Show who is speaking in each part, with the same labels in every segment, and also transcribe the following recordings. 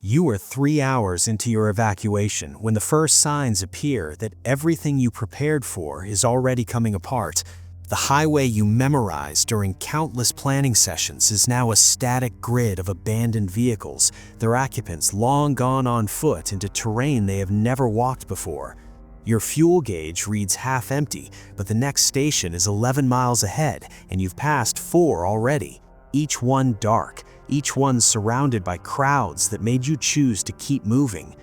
Speaker 1: You are 3 hours into your evacuation when the first signs appear that everything you prepared for is already coming apart. The highway you memorized during countless planning sessions is now a static grid of abandoned vehicles, their occupants long gone on foot into terrain they have never walked before. Your fuel gauge reads half empty, but the next station is 11 miles ahead and you've passed 4 already, each one dark. Each one surrounded by crowds that made you choose to keep moving.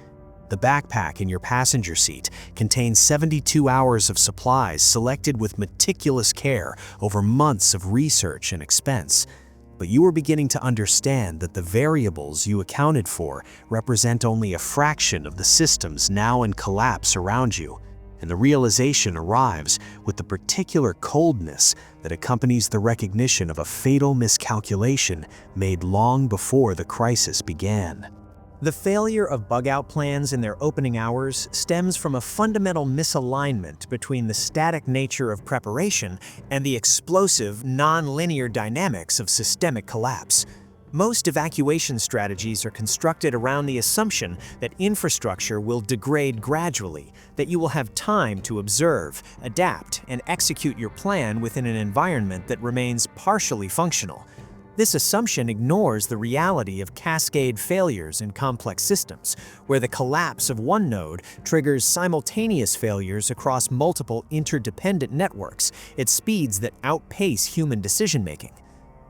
Speaker 1: The backpack in your passenger seat contains 72 hours of supplies selected with meticulous care over months of research and expense. But you are beginning to understand that the variables you accounted for represent only a fraction of the systems now in collapse around you. And the realization arrives with the particular coldness that accompanies the recognition of a fatal miscalculation made long before the crisis began. The failure of bug-out plans in their opening hours stems from a fundamental misalignment between the static nature of preparation and the explosive, non-linear dynamics of systemic collapse. Most evacuation strategies are constructed around the assumption that infrastructure will degrade gradually, that you will have time to observe, adapt, and execute your plan within an environment that remains partially functional. This assumption ignores the reality of cascade failures in complex systems, where the collapse of one node triggers simultaneous failures across multiple interdependent networks at speeds that outpace human decision-making.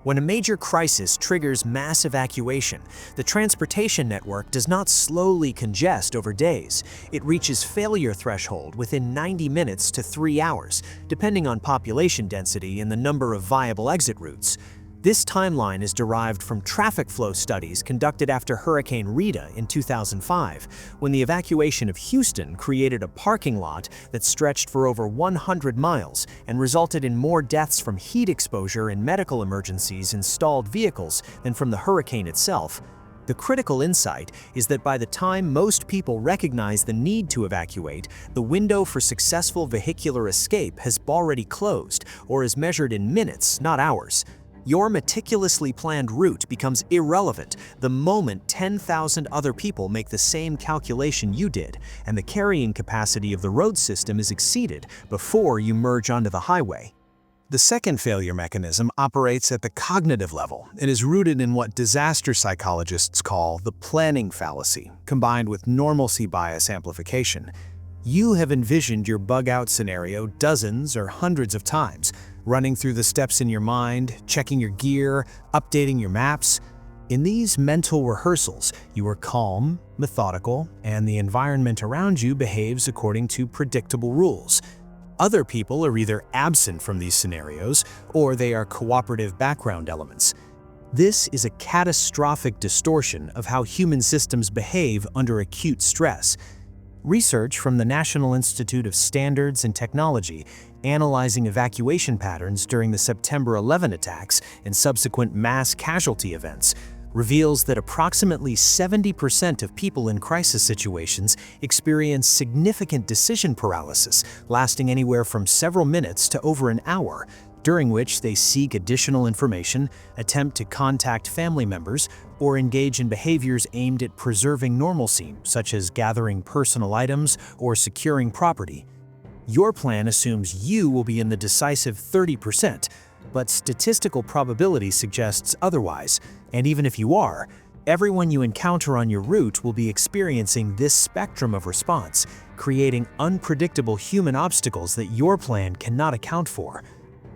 Speaker 1: When a major crisis triggers mass evacuation, the transportation network does not slowly congest over days. It reaches failure threshold within 90 minutes to 3 hours, depending on population density and the number of viable exit routes. This timeline is derived from traffic flow studies conducted after Hurricane Rita in 2005, when the evacuation of Houston created a parking lot that stretched for over 100 miles and resulted in more deaths from heat exposure and medical emergencies in stalled vehicles than from the hurricane itself. The critical insight is that by the time most people recognize the need to evacuate, the window for successful vehicular escape has already closed, or is measured in minutes, not hours. Your meticulously planned route becomes irrelevant the moment 10,000 other people make the same calculation you did, and the carrying capacity of the road system is exceeded before you merge onto the highway. The second failure mechanism operates at the cognitive level and is rooted in what disaster psychologists call the planning fallacy, combined with normalcy bias amplification. You have envisioned your bug-out scenario dozens or hundreds of times, running through the steps in your mind, checking your gear, updating your maps. In these mental rehearsals, you are calm, methodical, and the environment around you behaves according to predictable rules. Other people are either absent from these scenarios or they are cooperative background elements. This is a catastrophic distortion of how human systems behave under acute stress. Research from the National Institute of Standards and Technology, analyzing evacuation patterns during the September 11 attacks and subsequent mass casualty events, reveals that approximately 70% of people in crisis situations experience significant decision paralysis, lasting anywhere from several minutes to over an hour, during which they seek additional information, attempt to contact family members, or engage in behaviors aimed at preserving normalcy, such as gathering personal items or securing property. Your plan assumes you will be in the decisive 30%, but statistical probability suggests otherwise, and even if you are, everyone you encounter on your route will be experiencing this spectrum of response, creating unpredictable human obstacles that your plan cannot account for.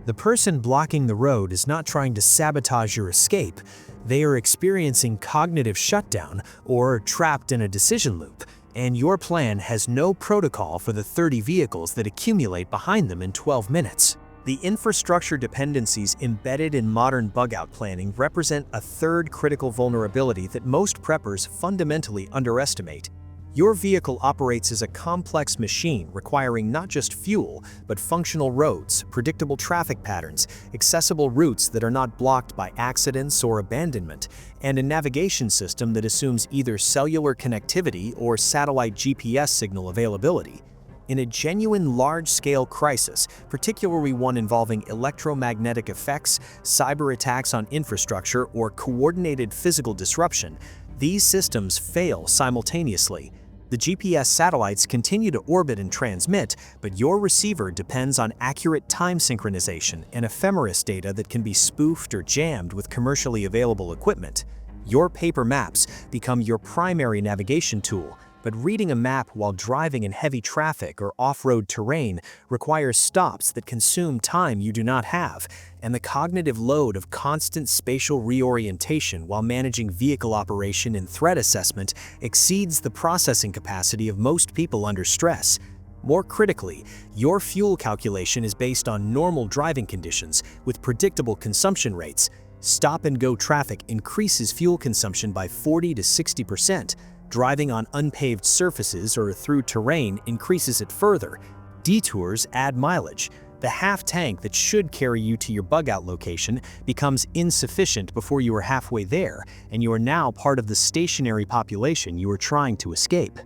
Speaker 1: The person blocking the road is not trying to sabotage your escape. They are experiencing cognitive shutdown or trapped in a decision loop, and your plan has no protocol for the 30 vehicles that accumulate behind them in 12 minutes. The infrastructure dependencies embedded in modern bug-out planning represent a third critical vulnerability that most preppers fundamentally underestimate. Your vehicle operates as a complex machine requiring not just fuel, but functional roads, predictable traffic patterns, accessible routes that are not blocked by accidents or abandonment, and a navigation system that assumes either cellular connectivity or satellite GPS signal availability. In a genuine large-scale crisis, particularly one involving electromagnetic effects, cyber attacks on infrastructure, or coordinated physical disruption, These systems fail simultaneously. The GPS satellites continue to orbit and transmit, but your receiver depends on accurate time synchronization and ephemeris data that can be spoofed or jammed with commercially available equipment. Your paper maps become your primary navigation tool, but reading a map while driving in heavy traffic or off-road terrain requires stops that consume time you do not have, and the cognitive load of constant spatial reorientation while managing vehicle operation and threat assessment exceeds the processing capacity of most people under stress. More critically, your fuel calculation is based on normal driving conditions with predictable consumption rates. Stop-and-go traffic increases fuel consumption by 40 to 60%. Driving on unpaved surfaces or through terrain increases it further. Detours add mileage. The half tank that should carry you to your bug-out location becomes insufficient before you are halfway there, and you are now part of the stationary population you are trying to escape.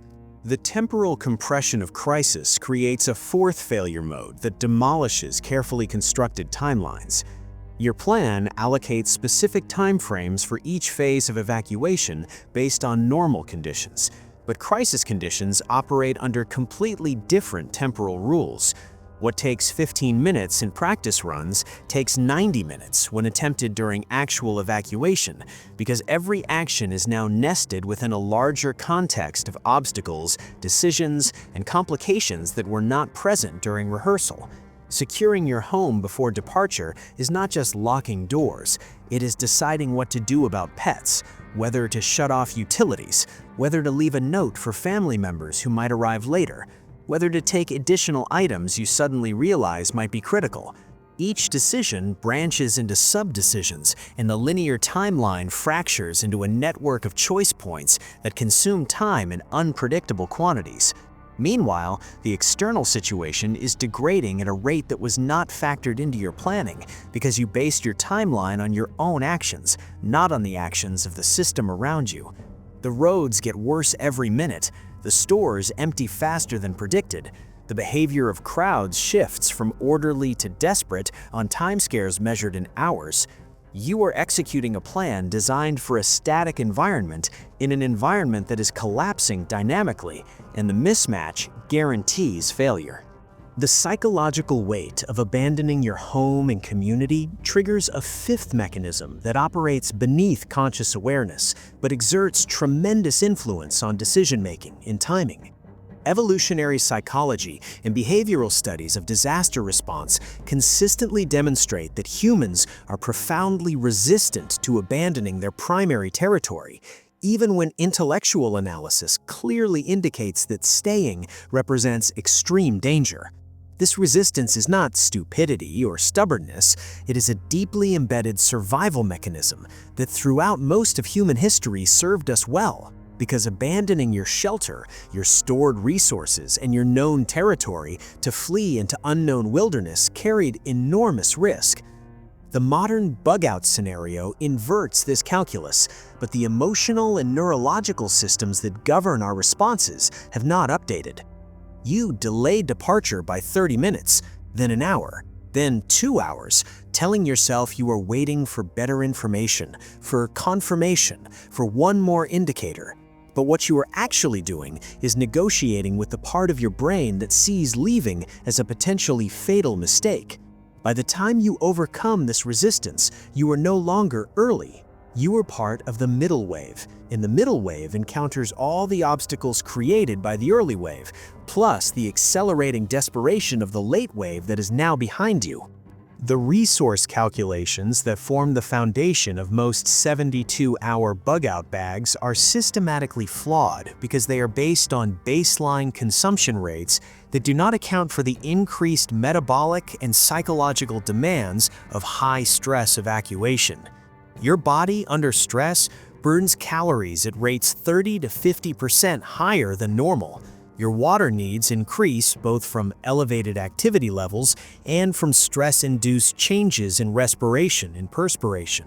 Speaker 1: The temporal compression of crisis creates a fourth failure mode that demolishes carefully constructed timelines. Your plan allocates specific timeframes for each phase of evacuation based on normal conditions, but crisis conditions operate under completely different temporal rules. What takes 15 minutes in practice runs takes 90 minutes when attempted during actual evacuation, because every action is now nested within a larger context of obstacles, decisions, and complications that were not present during rehearsal. Securing your home before departure is not just locking doors, it is deciding what to do about pets, whether to shut off utilities, whether to leave a note for family members who might arrive later, whether to take additional items you suddenly realize might be critical. Each decision branches into sub-decisions, and the linear timeline fractures into a network of choice points that consume time in unpredictable quantities. Meanwhile, the external situation is degrading at a rate that was not factored into your planning because you based your timeline on your own actions, not on the actions of the system around you. The roads get worse every minute, the stores empty faster than predicted, the behavior of crowds shifts from orderly to desperate on timescales measured in hours. You are executing a plan designed for a static environment in an environment that is collapsing dynamically, and the mismatch guarantees failure. The psychological weight of abandoning your home and community triggers a fifth mechanism that operates beneath conscious awareness but exerts tremendous influence on decision-making and timing. Evolutionary psychology and behavioral studies of disaster response consistently demonstrate that humans are profoundly resistant to abandoning their primary territory, even when intellectual analysis clearly indicates that staying represents extreme danger. This resistance is not stupidity or stubbornness, it is a deeply embedded survival mechanism that throughout most of human history served us well. Because abandoning your shelter, your stored resources, and your known territory to flee into unknown wilderness carried enormous risk. The modern bug-out scenario inverts this calculus, but the emotional and neurological systems that govern our responses have not updated. You delayed departure by 30 minutes, then an hour, then 2 hours, telling yourself you are waiting for better information, for confirmation, for one more indicator. But what you are actually doing is negotiating with the part of your brain that sees leaving as a potentially fatal mistake. By the time you overcome this resistance, you are no longer early. You are part of the middle wave, and the middle wave encounters all the obstacles created by the early wave, plus the accelerating desperation of the late wave that is now behind you. The resource calculations that form the foundation of most 72-hour bug-out bags are systematically flawed because they are based on baseline consumption rates that do not account for the increased metabolic and psychological demands of high-stress evacuation. Your body under stress burns calories at rates 30 to 50% higher than normal. Your water needs increase both from elevated activity levels and from stress-induced changes in respiration and perspiration.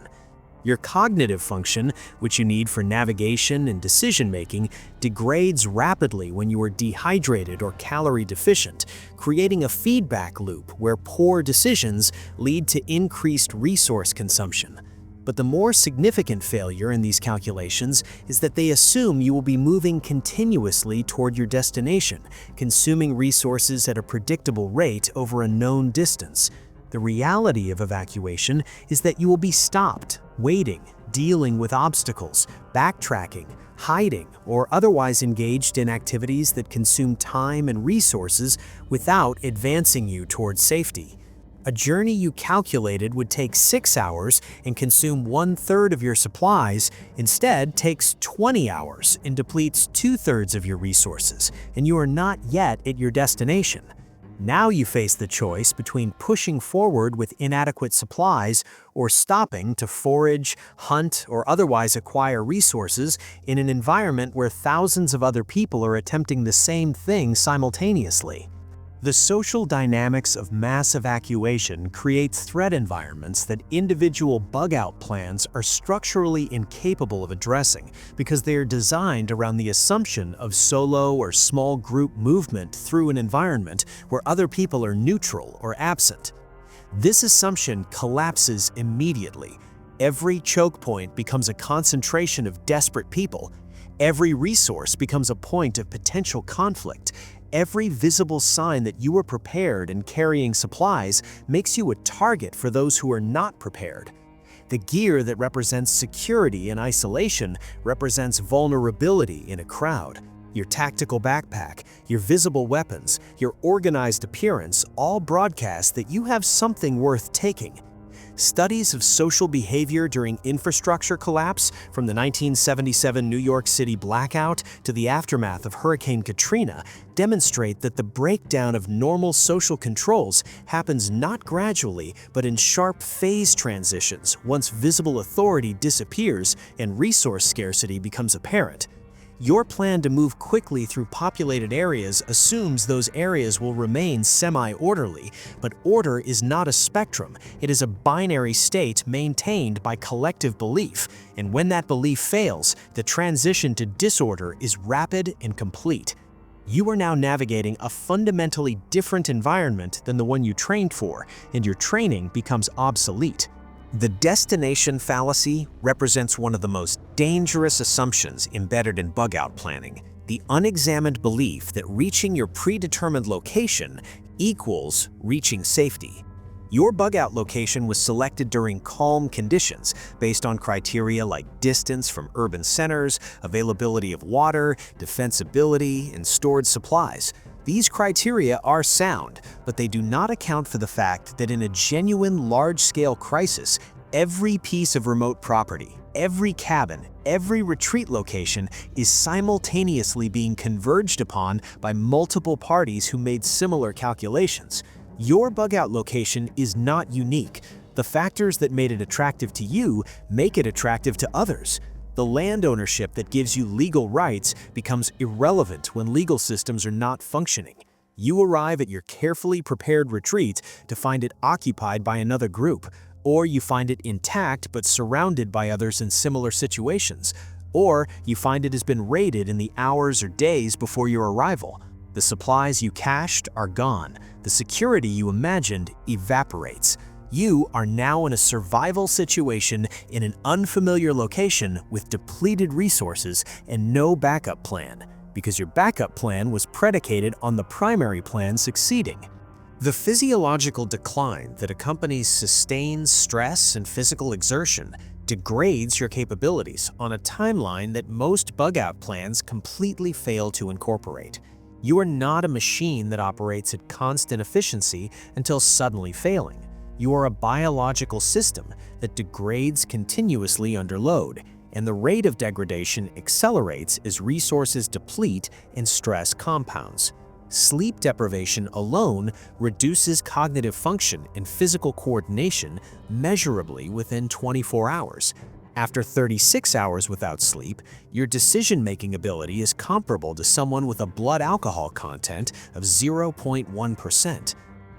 Speaker 1: Your cognitive function, which you need for navigation and decision-making, degrades rapidly when you are dehydrated or calorie deficient, creating a feedback loop where poor decisions lead to increased resource consumption. But the more significant failure in these calculations is that they assume you will be moving continuously toward your destination, consuming resources at a predictable rate over a known distance. The reality of evacuation is that you will be stopped, waiting, dealing with obstacles, backtracking, hiding, or otherwise engaged in activities that consume time and resources without advancing you towards safety. A journey you calculated would take 6 hours and consume 1/3 of your supplies instead takes 20 hours and depletes 2/3 of your resources, and you are not yet at your destination. Now you face the choice between pushing forward with inadequate supplies or stopping to forage, hunt, or otherwise acquire resources in an environment where thousands of other people are attempting the same thing simultaneously. The social dynamics of mass evacuation creates threat environments that individual bug-out plans are structurally incapable of addressing because they are designed around the assumption of solo or small group movement through an environment where other people are neutral or absent. This assumption collapses immediately. Every choke point becomes a concentration of desperate people. Every resource becomes a point of potential conflict. Every visible sign that you are prepared and carrying supplies makes you a target for those who are not prepared. The gear that represents security and isolation represents vulnerability in a crowd. Your tactical backpack, your visible weapons, your organized appearance all broadcast that you have something worth taking. Studies of social behavior during infrastructure collapse, from the 1977 New York City blackout to the aftermath of Hurricane Katrina, demonstrate that the breakdown of normal social controls happens not gradually, but in sharp phase transitions once visible authority disappears and resource scarcity becomes apparent. Your plan to move quickly through populated areas assumes those areas will remain semi-orderly, but order is not a spectrum. It is a binary state maintained by collective belief, and when that belief fails, the transition to disorder is rapid and complete. You are now navigating a fundamentally different environment than the one you trained for, and your training becomes obsolete. The destination fallacy represents one of the most dangerous assumptions embedded in bug-out planning, the unexamined belief that reaching your predetermined location equals reaching safety. Your bug-out location was selected during calm conditions based on criteria like distance from urban centers, availability of water, defensibility, and stored supplies. These criteria are sound, but they do not account for the fact that in a genuine large-scale crisis, every piece of remote property, every cabin, every retreat location is simultaneously being converged upon by multiple parties who made similar calculations. Your bug-out location is not unique. The factors that made it attractive to you make it attractive to others. The land ownership that gives you legal rights becomes irrelevant when legal systems are not functioning. You arrive at your carefully prepared retreat to find it occupied by another group, or you find it intact but surrounded by others in similar situations, or you find it has been raided in the hours or days before your arrival. The supplies you cached are gone. The security you imagined evaporates. You are now in a survival situation in an unfamiliar location with depleted resources and no backup plan, because your backup plan was predicated on the primary plan succeeding. The physiological decline that accompanies sustained stress and physical exertion degrades your capabilities on a timeline that most bug-out plans completely fail to incorporate. You are not a machine that operates at constant efficiency until suddenly failing. You are a biological system that degrades continuously under load, and the rate of degradation accelerates as resources deplete and stress compounds. Sleep deprivation alone reduces cognitive function and physical coordination measurably within 24 hours. After 36 hours without sleep, your decision-making ability is comparable to someone with a blood alcohol content of 0.1%.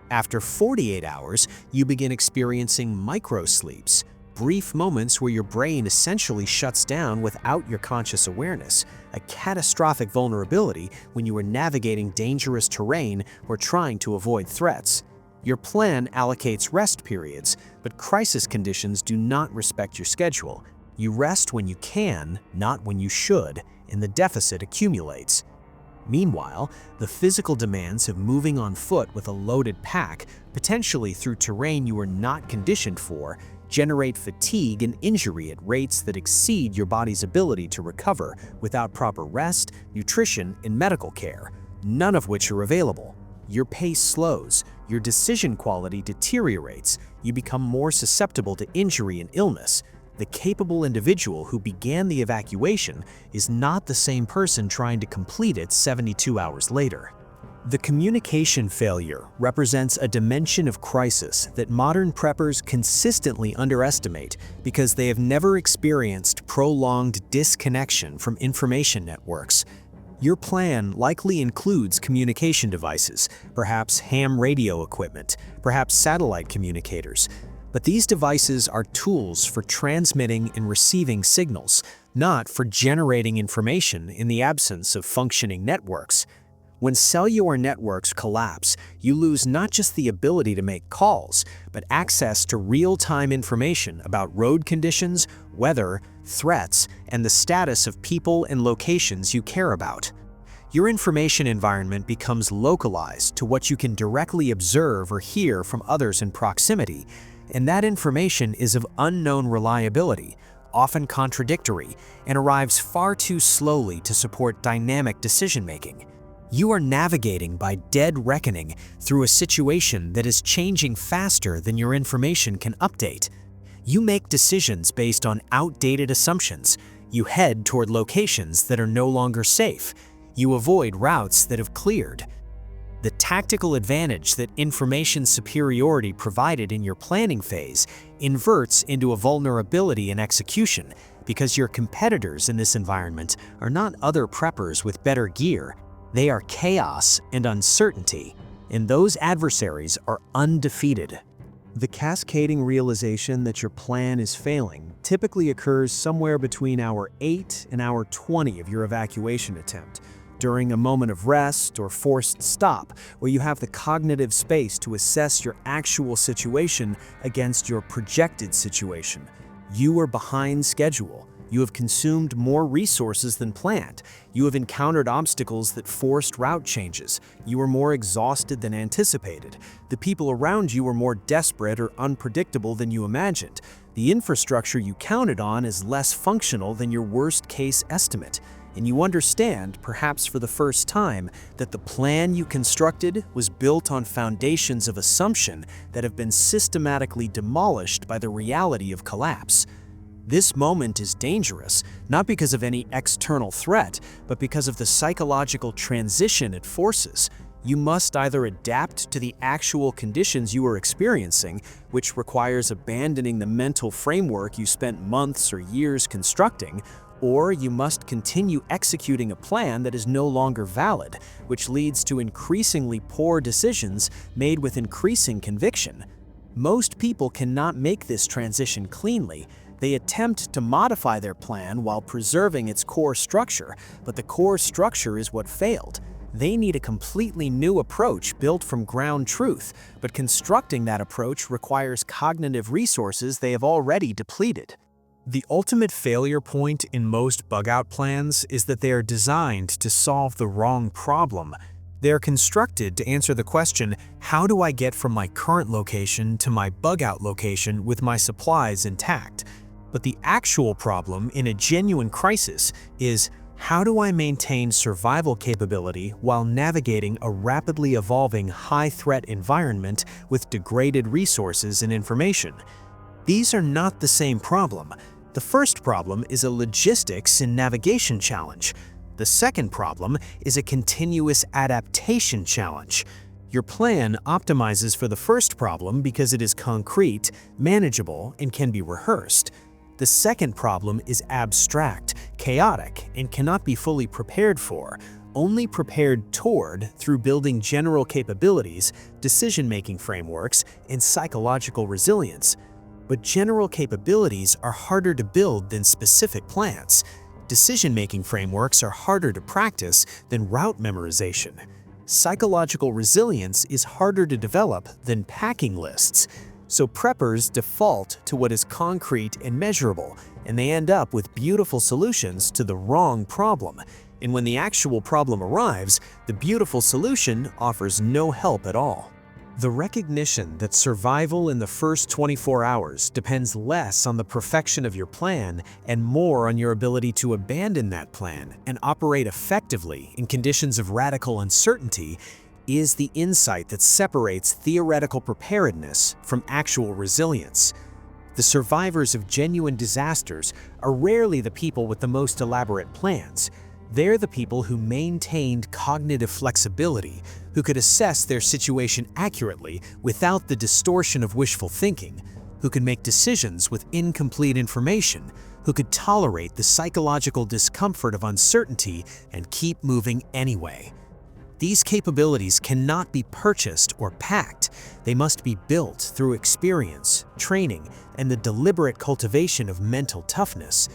Speaker 1: After 48 hours, you begin experiencing microsleeps, brief moments where your brain essentially shuts down without your conscious awareness, a catastrophic vulnerability when you are navigating dangerous terrain or trying to avoid threats. Your plan allocates rest periods, but crisis conditions do not respect your schedule. You rest when you can, not when you should, and the deficit accumulates. Meanwhile, the physical demands of moving on foot with a loaded pack, potentially through terrain you are not conditioned for, generate fatigue and injury at rates that exceed your body's ability to recover without proper rest, nutrition, and medical care, none of which are available. Your pace slows, your decision quality deteriorates, you become more susceptible to injury and illness. The capable individual who began the evacuation is not the same person trying to complete it 72 hours later. The communication failure represents a dimension of crisis that modern preppers consistently underestimate because they have never experienced prolonged disconnection from information networks. Your plan likely includes communication devices, perhaps ham radio equipment, perhaps satellite communicators. But these devices are tools for transmitting and receiving signals, not for generating information in the absence of functioning networks. When cellular networks collapse, you lose not just the ability to make calls, but access to real-time information about road conditions, weather, threats, and the status of people and locations you care about. Your information environment becomes localized to what you can directly observe or hear from others in proximity, and that information is of unknown reliability, often contradictory, and arrives far too slowly to support dynamic decision-making. You are navigating by dead reckoning through a situation that is changing faster than your information can update. You make decisions based on outdated assumptions. You head toward locations that are no longer safe. You avoid routes that have cleared. The tactical advantage that information superiority provided in your planning phase inverts into a vulnerability in execution because your competitors in this environment are not other preppers with better gear. They are chaos and uncertainty, and those adversaries are undefeated. The cascading realization that your plan is failing typically occurs somewhere between hour 8 and hour 20 of your evacuation attempt, during a moment of rest or forced stop, where you have the cognitive space to assess your actual situation against your projected situation. You are behind schedule. You have consumed more resources than planned. You have encountered obstacles that forced route changes. You are more exhausted than anticipated. The people around you are more desperate or unpredictable than you imagined. The infrastructure you counted on is less functional than your worst-case estimate. And you understand, perhaps for the first time, that the plan you constructed was built on foundations of assumption that have been systematically demolished by the reality of collapse. This moment is dangerous, not because of any external threat, but because of the psychological transition it forces. You must either adapt to the actual conditions you are experiencing, which requires abandoning the mental framework you spent months or years constructing, or you must continue executing a plan that is no longer valid, which leads to increasingly poor decisions made with increasing conviction. Most people cannot make this transition cleanly. They attempt to modify their plan while preserving its core structure, but the core structure is what failed. They need a completely new approach built from ground truth, but constructing that approach requires cognitive resources they have already depleted. The ultimate failure point in most bug-out plans is that they are designed to solve the wrong problem. They are constructed to answer the question, how do I get from my current location to my bug-out location with my supplies intact? But the actual problem in a genuine crisis is, how do I maintain survival capability while navigating a rapidly evolving high-threat environment with degraded resources and information? These are not the same problem. The first problem is a logistics and navigation challenge. The second problem is a continuous adaptation challenge. Your plan optimizes for the first problem because it is concrete, manageable, and can be rehearsed. The second problem is abstract, chaotic, and cannot be fully prepared for, only prepared toward through building general capabilities, decision-making frameworks, and psychological resilience. But general capabilities are harder to build than specific plans. Decision-making frameworks are harder to practice than route memorization. Psychological resilience is harder to develop than packing lists, so preppers default to what is concrete and measurable, and they end up with beautiful solutions to the wrong problem. And when the actual problem arrives, the beautiful solution offers no help at all. The recognition that survival in the first 24 hours depends less on the perfection of your plan and more on your ability to abandon that plan and operate effectively in conditions of radical uncertainty is the insight that separates theoretical preparedness from actual resilience. The survivors of genuine disasters are rarely the people with the most elaborate plans. They're the people who maintained cognitive flexibility, who could assess their situation accurately without the distortion of wishful thinking, who could make decisions with incomplete information, who could tolerate the psychological discomfort of uncertainty and keep moving anyway. These capabilities cannot be purchased or packed. They must be built through experience, training, and the deliberate cultivation of mental toughness.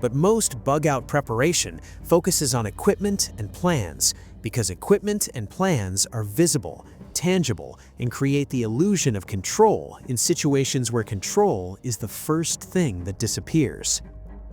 Speaker 1: But most bug-out preparation focuses on equipment and plans because equipment and plans are visible, tangible, and create the illusion of control in situations where control is the first thing that disappears.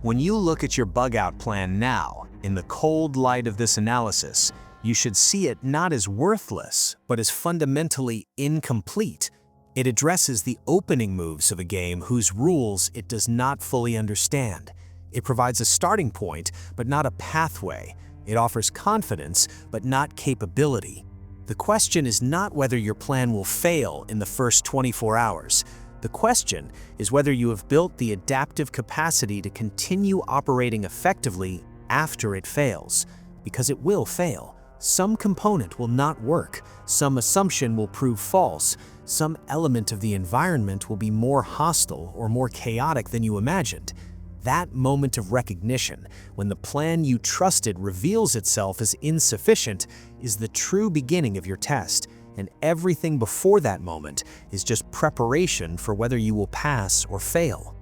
Speaker 1: When you look at your bug-out plan now, in the cold light of this analysis, you should see it not as worthless, but as fundamentally incomplete. It addresses the opening moves of a game whose rules it does not fully understand. It provides a starting point, but not a pathway. It offers confidence, but not capability. The question is not whether your plan will fail in the first 24 hours. The question is whether you have built the adaptive capacity to continue operating effectively after it fails. Because it will fail. Some component will not work. Some assumption will prove false. Some element of the environment will be more hostile or more chaotic than you imagined. That moment of recognition, when the plan you trusted reveals itself as insufficient, is the true beginning of your test, and everything before that moment is just preparation for whether you will pass or fail.